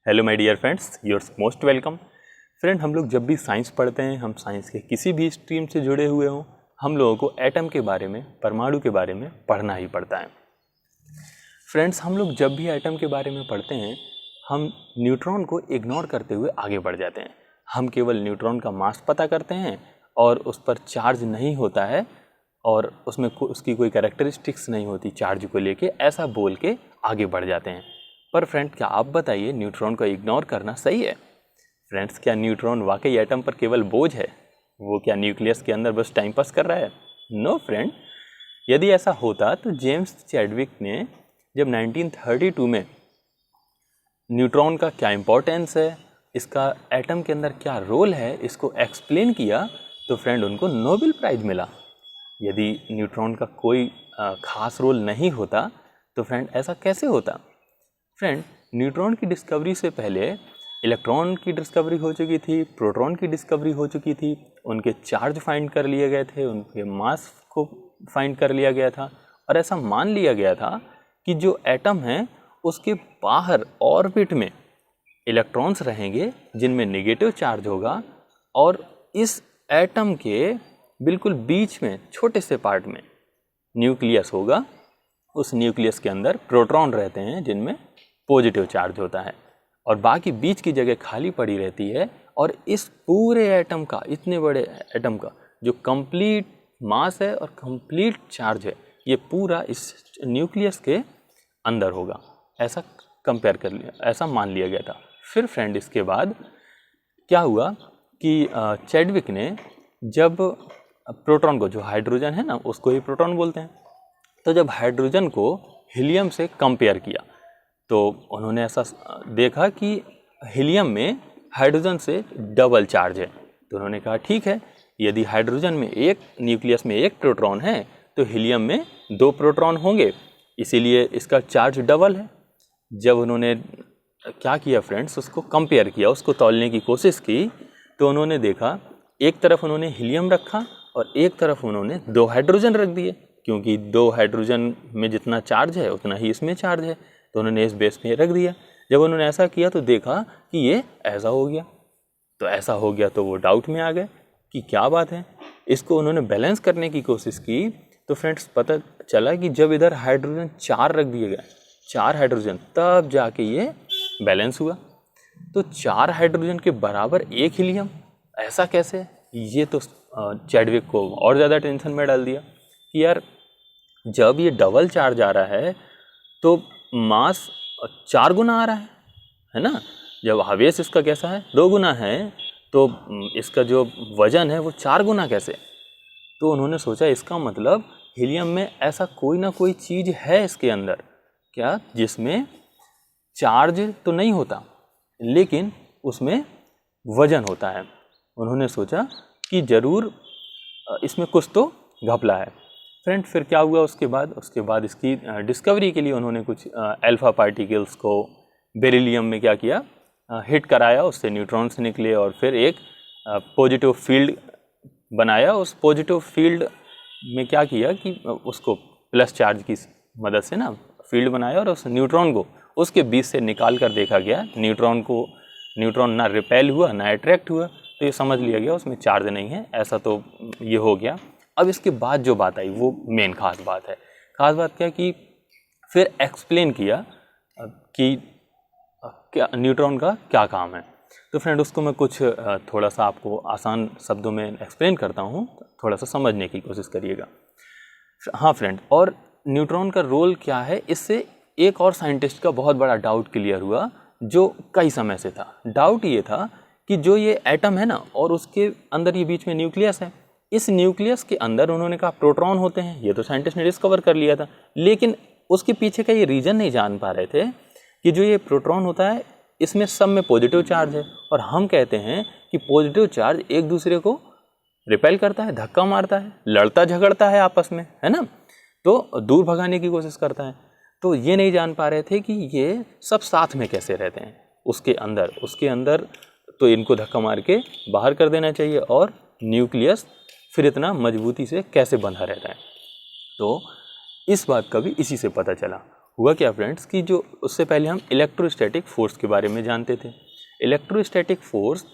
Hello my dear friends, yours most welcome. Friend, हम लोग जब भी साइंस पढ़ते हैं, हम साइंस के किसी भी स्ट्रीम से जुड़े हुए हों, हम लोगों को एटम के बारे में, परमाणु के बारे में पढ़ना ही पड़ता है। फ्रेंड्स, हम लोग जब भी एटम के बारे में पढ़ते हैं, हम न्यूट्रॉन को इग्नोर करते हुए आगे बढ़ जाते हैं। हम केवल न्यूट्रॉन का मास पता करते हैं और उस पर चार्ज नहीं होता है और उसमें उसकी कोई कैरेक्टरिस्टिक्स नहीं होती चार्ज को लेके, ऐसा बोल के आगे बढ़ जाते हैं। पर फ्रेंड, क्या आप बताइए, न्यूट्रॉन को इग्नोर करना सही है? फ्रेंड्स, क्या न्यूट्रॉन वाकई एटम पर केवल बोझ है? वो क्या न्यूक्लियस के अंदर बस टाइम पास कर रहा है? नो फ्रेंड, यदि ऐसा होता तो जेम्स चैडविक ने जब 1932 में न्यूट्रॉन का क्या इम्पोर्टेंस है, इसका एटम के अंदर क्या रोल है, इसको एक्सप्लेन किया तो फ्रेंड उनको नोबेल प्राइज़ मिला। यदि न्यूट्रॉन का कोई खास रोल नहीं होता तो फ्रेंड ऐसा कैसे होता? फ्रेंड, न्यूट्रॉन की डिस्कवरी से पहले इलेक्ट्रॉन की डिस्कवरी हो चुकी थी, प्रोटॉन की डिस्कवरी हो चुकी थी, उनके चार्ज फाइंड कर लिए गए थे, उनके मास को फाइंड कर लिया गया था और ऐसा मान लिया गया था कि जो एटम है उसके बाहर ऑर्बिट में इलेक्ट्रॉन्स रहेंगे जिनमें नेगेटिव चार्ज होगा और इस एटम के बिल्कुल बीच में छोटे से पार्ट में न्यूक्लियस होगा। उस न्यूक्लियस के अंदर प्रोटॉन रहते हैं जिनमें पॉजिटिव चार्ज होता है और बाकी बीच की जगह खाली पड़ी रहती है। और इस पूरे एटम का, इतने बड़े एटम का जो कंप्लीट मास है और कंप्लीट चार्ज है, ये पूरा इस न्यूक्लियस के अंदर होगा, ऐसा कंपेयर कर लिया, ऐसा मान लिया गया था। फिर फ्रेंड, इसके बाद क्या हुआ कि चैडविक ने जब प्रोटॉन को, जो हाइड्रोजन है ना, उसको ही प्रोटॉन बोलते हैं, तो जब हाइड्रोजन को हीलियम से कंपेयर किया तो उन्होंने ऐसा देखा कि हीलियम में हाइड्रोजन से डबल चार्ज है। तो उन्होंने कहा ठीक है, यदि हाइड्रोजन में एक न्यूक्लियस में एक प्रोटॉन है तो हीलियम में 2 प्रोटॉन होंगे, इसीलिए इसका चार्ज डबल है। जब उन्होंने क्या किया फ्रेंड्स, उसको कंपेयर किया, उसको तौलने की कोशिश की, तो उन्होंने देखा एक तरफ उन्होंने हीलियम रखा और एक तरफ उन्होंने 2 हाइड्रोजन रख दिए, क्योंकि 2 हाइड्रोजन में जितना चार्ज है उतना ही इसमें चार्ज है, तो उन्होंने इस बेस में रख दिया। जब उन्होंने ऐसा किया तो देखा कि ये ऐसा हो गया। तो ऐसा हो गया तो वो डाउट में आ गए कि क्या बात है। इसको उन्होंने बैलेंस करने की कोशिश की तो फ्रेंड्स पता चला कि जब इधर हाइड्रोजन 4 रख दिए गए, 4 हाइड्रोजन, तब जाके ये बैलेंस हुआ। तो 4 हाइड्रोजन के बराबर 1 हीलियम, ऐसा कैसे? ये तो चैडविक को और ज़्यादा टेंशन में डाल दिया कि यार, जब ये डबल चार्ज आ रहा है तो मास 4 गुना आ रहा है ना। जब आवेश इसका कैसा है, 2 गुना है, तो इसका जो वजन है वो 4 गुना कैसे? तो उन्होंने सोचा इसका मतलब हीलियम में ऐसा कोई ना कोई चीज़ है इसके अंदर, क्या, जिसमें चार्ज तो नहीं होता लेकिन उसमें वजन होता है। उन्होंने सोचा कि ज़रूर इसमें कुछ तो घपला है। फ्रेंड, फिर क्या हुआ उसके बाद इसकी डिस्कवरी के लिए उन्होंने कुछ अल्फा पार्टिकल्स को बेरिलियम में क्या किया, हिट कराया, उससे न्यूट्रॉन्स निकले और फिर एक पॉजिटिव फील्ड बनाया। उस पॉजिटिव फील्ड में क्या किया कि उसको प्लस चार्ज की मदद से ना फील्ड बनाया और उस न्यूट्रॉन को उसके बीच से निकाल कर देखा गया। न्यूट्रॉन ना रिपेल हुआ ना अट्रैक्ट हुआ, तो ये समझ लिया गया उसमें चार्ज नहीं है। ऐसा तो ये हो गया। अब इसके बाद जो बात आई वो मेन खास बात है। खास बात क्या कि फिर एक्सप्लेन किया कि क्या न्यूट्रॉन का क्या काम है। तो फ्रेंड, उसको मैं कुछ थोड़ा सा आपको आसान शब्दों में एक्सप्लेन करता हूँ, थोड़ा सा समझने की कोशिश करिएगा। हाँ फ्रेंड, और न्यूट्रॉन का रोल क्या है, इससे एक और साइंटिस्ट का बहुत बड़ा डाउट क्लियर हुआ जो कई समय से था। डाउट ये था कि जो ये एटम है ना और उसके अंदर ये बीच में न्यूक्लियस है, इस न्यूक्लियस के अंदर उन्होंने कहा प्रोटॉन होते हैं, ये तो साइंटिस्ट ने डिस्कवर कर लिया था, लेकिन उसके पीछे का ये रीज़न नहीं जान पा रहे थे कि जो ये प्रोटॉन होता है इसमें सब में पॉजिटिव चार्ज है और हम कहते हैं कि पॉजिटिव चार्ज एक दूसरे को रिपेल करता है, धक्का मारता है, लड़ता झगड़ता है आपस में, है ना, तो दूर भगाने की कोशिश करता है। तो ये नहीं जान पा रहे थे कि ये सब साथ में कैसे रहते हैं उसके अंदर तो इनको धक्का मार के बाहर कर देना चाहिए और न्यूक्लियस फिर इतना मजबूती से कैसे बंधा रहता है। तो इस बात का भी इसी से पता चला हुआ क्या फ्रेंड्स कि जो उससे पहले हम इलेक्ट्रोस्टैटिक फोर्स के बारे में जानते थे। इलेक्ट्रोस्टैटिक फोर्स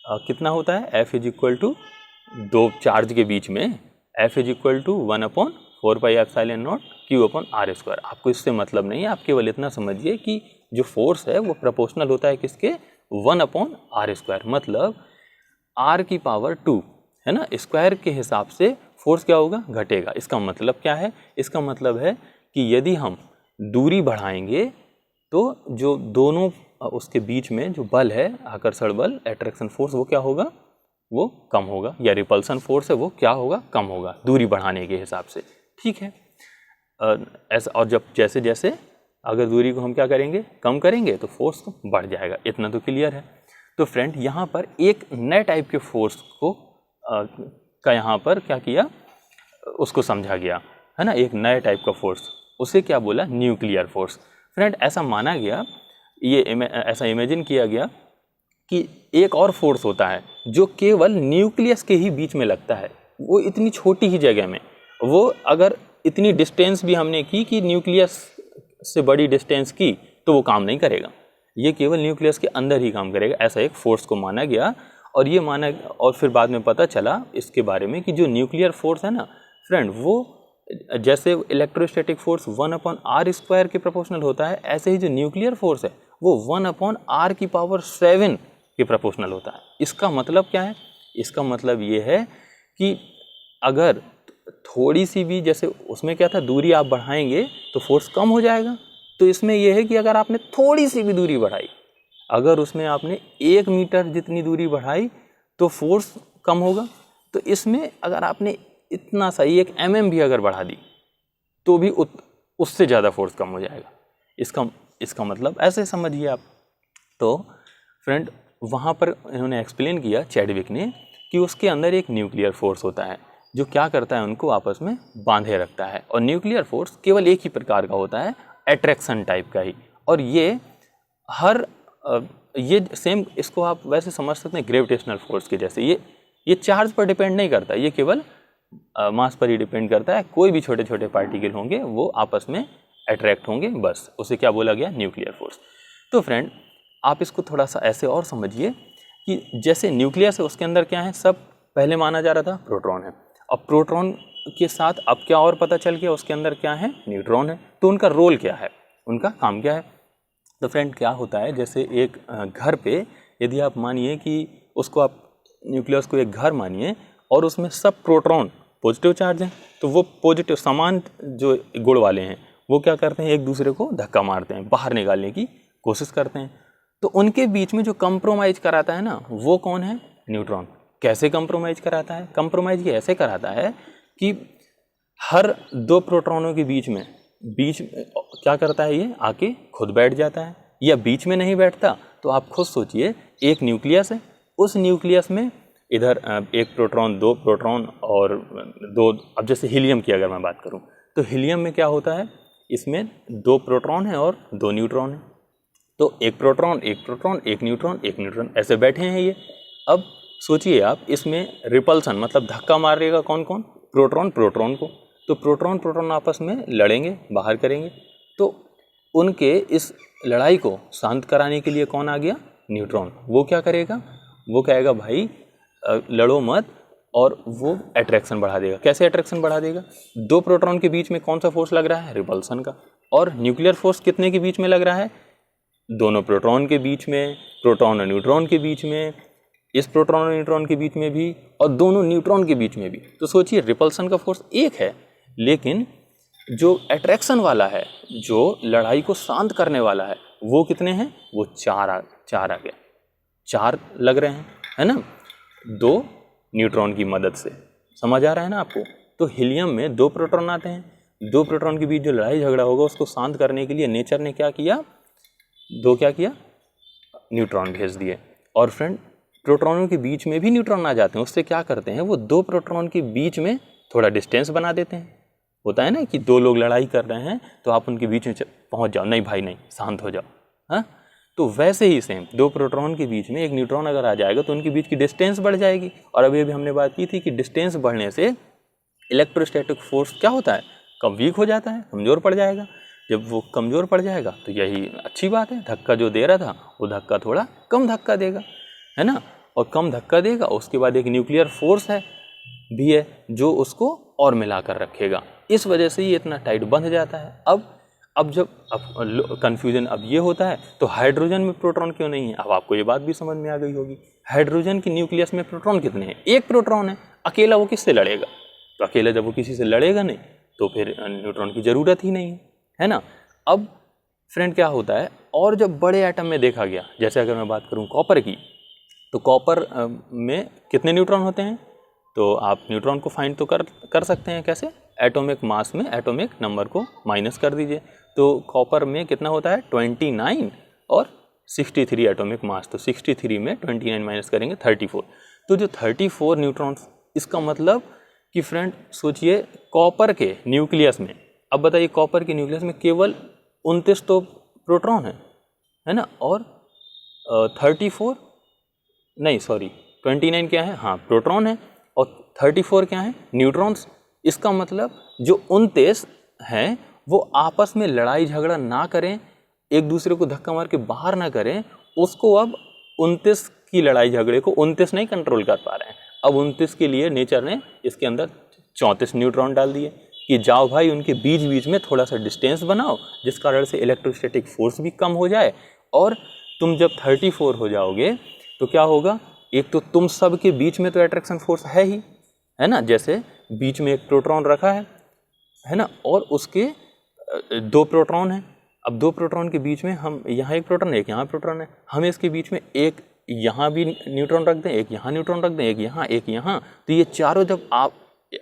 कितना होता है, F इज इक्वल टू दो चार्ज के बीच में F is equal to 1/4πε0 Q/r²। आपको इससे मतलब नहीं है, आप केवल इतना समझिए कि जो फोर्स है वो प्रोपोर्शनल होता है किसके, 1/r²। मतलब r की पावर 2 है ना, स्क्वायर के हिसाब से फोर्स क्या होगा, घटेगा। इसका मतलब क्या है, इसका मतलब है कि यदि हम दूरी बढ़ाएंगे तो जो दोनों उसके बीच में जो बल है, आकर्षण बल, अट्रैक्शन फोर्स, वो क्या होगा, वो कम होगा, या रिपल्सन फोर्स है वो क्या होगा, कम होगा दूरी बढ़ाने के हिसाब से। ठीक है, ऐसा। और जब जैसे जैसे अगर दूरी को हम क्या करेंगे, कम करेंगे, तो फोर्स तो बढ़ जाएगा। इतना तो क्लियर है। तो फ्रेंड यहाँ पर एक नए टाइप के फोर्स को का यहाँ पर क्या किया, उसको समझा गया है ना, एक नए टाइप का फोर्स, उसे क्या बोला, न्यूक्लियर फोर्स। फ्रेंड ऐसा माना गया, ऐसा इमेजिन किया गया कि एक और फोर्स होता है जो केवल न्यूक्लियस के ही बीच में लगता है। वो इतनी छोटी ही जगह में, वो अगर इतनी डिस्टेंस भी हमने की कि न्यूक्लियस से बड़ी डिस्टेंस की तो वो काम नहीं करेगा, ये केवल न्यूक्लियस के अंदर ही काम करेगा। ऐसा एक फोर्स को माना गया। और ये माना, और फिर बाद में पता चला इसके बारे में कि जो न्यूक्लियर फोर्स है ना फ्रेंड, वो जैसे इलेक्ट्रोस्टैटिक फोर्स 1/r² के प्रोपोर्शनल होता है, ऐसे ही जो न्यूक्लियर फोर्स है वो 1/r⁷ के प्रोपोर्शनल होता है। इसका मतलब क्या है, इसका मतलब ये है कि अगर थोड़ी सी भी, जैसे उसमें क्या था, दूरी आप बढ़ाएंगे तो फोर्स कम हो जाएगा। तो इसमें यह है कि अगर आपने थोड़ी सी भी दूरी बढ़ाई, अगर उसमें आपने 1 मीटर जितनी दूरी बढ़ाई तो फोर्स कम होगा। तो इसमें अगर आपने इतना सा 1 mm भी अगर बढ़ा दी तो भी उससे ज़्यादा फोर्स कम हो जाएगा। इसका मतलब ऐसे समझिए आप। तो फ्रेंड वहाँ पर इन्होंने एक्सप्लेन किया, चैडविक ने, कि उसके अंदर एक न्यूक्लियर फोर्स होता है जो क्या करता है, उनको आपस में बांधे रखता है। और न्यूक्लियर फोर्स केवल एक ही प्रकार का होता है, अट्रैक्शन टाइप का ही। और ये सेम, इसको आप वैसे समझ सकते हैं ग्रेविटेशनल फोर्स के जैसे। ये चार्ज पर डिपेंड नहीं करता, ये केवल मास पर ही डिपेंड करता है। कोई भी छोटे छोटे पार्टिकल होंगे वो आपस में अट्रैक्ट होंगे, बस उसे क्या बोला गया, न्यूक्लियर फोर्स। तो फ्रेंड आप इसको थोड़ा सा ऐसे और समझिए कि जैसे न्यूक्लियस है, उसके अंदर क्या है, सब पहले माना जा रहा था प्रोटॉन है। अब प्रोटॉन के साथ अब क्या और पता चल गया, उसके अंदर क्या है, न्यूट्रॉन है। तो उनका रोल क्या है, उनका काम क्या है। तो फ्रेंड क्या होता है, जैसे एक घर पे यदि आप मानिए कि उसको आप न्यूक्लियस को एक घर मानिए और उसमें सब प्रोटॉन पॉजिटिव चार्ज हैं, तो वो पॉजिटिव समान जो गुण वाले हैं वो क्या करते हैं, एक दूसरे को धक्का मारते हैं, बाहर निकालने की कोशिश करते हैं। तो उनके बीच में जो कंप्रोमाइज़ कराता है ना, वो कौन है, न्यूट्रॉन। कैसे कंप्रोमाइज़ कराता है, कंप्रोमाइज़ ये ऐसे कराता है कि हर 2 प्रोटॉनों के बीच क्या करता है, ये आके खुद बैठ जाता है, या बीच में नहीं बैठता। तो आप खुद सोचिए, एक न्यूक्लियस है, उस न्यूक्लियस में इधर 1 प्रोटॉन, 2 प्रोटॉन और 2, अब जैसे हीलियम की अगर मैं बात करूं, तो हीलियम में क्या होता है, इसमें 2 प्रोटॉन है और 2 न्यूट्रॉन है। तो 1 प्रोटॉन 1 प्रोटॉन 1 न्यूट्रॉन 1 न्यूट्रॉन ऐसे बैठे हैं ये। अब सोचिए आप, इसमें रिपल्सन मतलब धक्का मारेगा कौन कौन, प्रोटॉन प्रोटॉन को। तो प्रोटॉन आपस में लड़ेंगे, बाहर करेंगे। तो उनके इस लड़ाई को शांत कराने के लिए कौन आ गया, न्यूट्रॉन। वो क्या करेगा, वो कहेगा भाई लड़ो मत, और वो अट्रैक्शन बढ़ा देगा। कैसे अट्रैक्शन बढ़ा देगा, 2 प्रोटॉन के बीच में कौन सा फोर्स लग रहा है, रिपल्सन का। और न्यूक्लियर फोर्स कितने के बीच में लग रहा है, दोनों प्रोटॉन के बीच में, प्रोटॉन और न्यूट्रॉन के बीच में, इस प्रोटॉन और न्यूट्रॉन के बीच में भी, और दोनों न्यूट्रॉन के बीच में भी। तो सोचिए रिपल्सन का फोर्स एक है, लेकिन जो अट्रैक्शन वाला है, जो लड़ाई को शांत करने वाला है, वो कितने हैं, वो 4 आ गए, 4 लग रहे हैं, है ना, 2 न्यूट्रॉन की मदद से। समझ आ रहा है ना आपको। तो हीलियम में 2 प्रोटॉन आते हैं, 2 प्रोटॉन के बीच जो लड़ाई झगड़ा होगा उसको शांत करने के लिए नेचर ने क्या किया, न्यूट्रॉन भेज दिए। और फ्रेंड प्रोटॉनों के बीच में भी न्यूट्रॉन आ जाते हैं, उससे क्या करते हैं, वो 2 प्रोटॉन के बीच में थोड़ा डिस्टेंस बना देते हैं। होता है ना कि 2 लोग लड़ाई कर रहे हैं तो आप उनके बीच में पहुंच जाओ, नहीं भाई नहीं, शांत हो जाओ, हाँ। तो वैसे ही सेम 2 प्रोटॉन के बीच में 1 न्यूट्रॉन अगर आ जाएगा तो उनके बीच की डिस्टेंस बढ़ जाएगी। और अभी हमने बात की थी कि डिस्टेंस बढ़ने से इलेक्ट्रोस्टैटिक फोर्स क्या होता है, कम वीक हो जाता है, कमज़ोर पड़ जाएगा। जब वो कमज़ोर पड़ जाएगा तो यही अच्छी बात है, धक्का जो दे रहा था वो धक्का थोड़ा कम धक्का देगा, है ना, और कम धक्का देगा। उसके बाद एक न्यूक्लियर फोर्स भी है जो उसको और मिला कर रखेगा, इस वजह से ये इतना टाइट बंध जाता है। अब जब कन्फ्यूजन अब ये होता है तो हाइड्रोजन में प्रोटॉन क्यों नहीं है। अब आपको ये बात भी समझ में आ गई होगी, हाइड्रोजन की न्यूक्लियस में प्रोटॉन कितने हैं, एक प्रोटॉन है, अकेला वो किससे लड़ेगा, तो अकेला जब वो किसी से लड़ेगा नहीं तो फिर न्यूट्रॉन की ज़रूरत ही नहीं है ना। अब फ्रेंड क्या होता है, और जब बड़े एटम में देखा गया, जैसे अगर मैं बात करूँ कॉपर की, तो कॉपर में कितने न्यूट्रॉन होते हैं, तो आप न्यूट्रॉन को फाइंड तो कर सकते हैं कैसे, एटॉमिक मास में एटॉमिक नंबर को माइनस कर दीजिए, तो कॉपर में कितना होता है 29 और 63 एटॉमिक मास, तो 63 में 29 माइनस करेंगे 34, तो जो 34 न्यूट्रॉन्स, इसका मतलब कि फ्रेंड सोचिए कॉपर के न्यूक्लियस में, अब बताइए कॉपर के न्यूक्लियस में केवल 29 तो प्रोटॉन है ना, और 29 क्या है, हाँ प्रोटॉन है, और 34 क्या है न्यूट्रॉन्स। इसका मतलब जो 29 हैं वो आपस में लड़ाई झगड़ा ना करें, एक दूसरे को धक्का मार के बाहर ना करें, उसको अब 29 की लड़ाई झगड़े को 29 नहीं कंट्रोल कर पा रहे हैं। अब 29 के लिए नेचर ने इसके अंदर 34 न्यूट्रॉन डाल दिए कि जाओ भाई उनके बीच बीच में थोड़ा सा डिस्टेंस बनाओ, जिस कारण से इलेक्ट्रोस्टैटिक फोर्स भी कम हो जाए, और तुम जब 34 हो जाओगे तो क्या होगा, एक तो तुम सब के बीच में तो अट्रैक्शन फोर्स है ना, जैसे बीच में एक प्रोटॉन रखा है ना, और उसके 2 प्रोटॉन हैं। अब 2 प्रोटॉन के बीच में हम यहाँ एक प्रोटॉन है, एक यहाँ प्रोटॉन है, हमें इसके बीच में एक यहाँ भी न्यूट्रॉन रख दें, एक यहाँ न्यूट्रॉन रख दें, एक यहाँ, तो ये चारों जब आप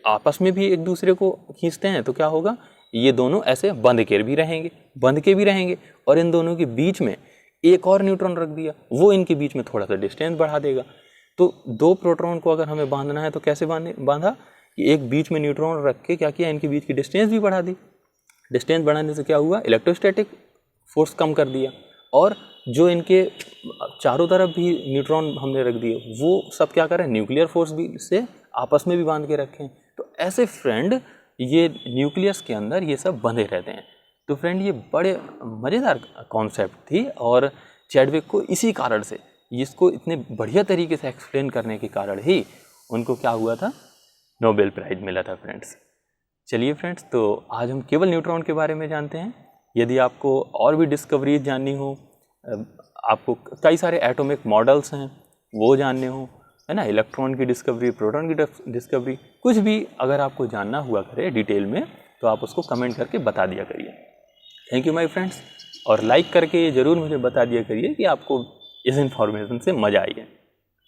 आपस में भी एक दूसरे को खींचते हैं तो क्या होगा, ये दोनों ऐसे बंध के भी रहेंगे, और इन दोनों के बीच में एक और न्यूट्रॉन रख दिया, वो इनके बीच में थोड़ा सा डिस्टेंस बढ़ा देगा। तो 2 प्रोटॉन को अगर हमें बांधना है तो कैसे बांधा कि एक बीच में न्यूट्रॉन रख के क्या किया, इनके बीच की डिस्टेंस भी बढ़ा दी। डिस्टेंस बढ़ाने से क्या हुआ, इलेक्ट्रोस्टैटिक फोर्स कम कर दिया, और जो इनके चारों तरफ भी न्यूट्रॉन हमने रख दिए वो सब क्या करें, न्यूक्लियर फोर्स भी से आपस में भी बांध के रखें। तो ऐसे फ्रेंड ये न्यूक्लियस के अंदर ये सब बंधे रहते हैं। तो फ्रेंड ये बड़े मज़ेदार कॉन्सेप्ट थी, और चैडविक को इसी कारण से, इसको इतने बढ़िया तरीके से एक्सप्लेन करने के कारण ही उनको क्या हुआ था, नोबेल प्राइज़ मिला था फ्रेंड्स। चलिए फ्रेंड्स, तो आज हम केवल न्यूट्रॉन के बारे में जानते हैं। यदि आपको और भी डिस्कवरीज जाननी हो, आपको कई सारे एटॉमिक मॉडल्स हैं वो जानने हो, है ना, इलेक्ट्रॉन की डिस्कवरी, प्रोटॉन की डिस्कवरी, कुछ भी अगर आपको जानना हुआ करे डिटेल में तो आप उसको कमेंट करके बता दिया करिए। थैंक यू माय फ्रेंड्स, और लाइक करके ये ज़रूर मुझे बता दिया करिए कि आपको इस इन्फॉर्मेशन से मज़ा आई है।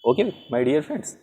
Okay my dear friends.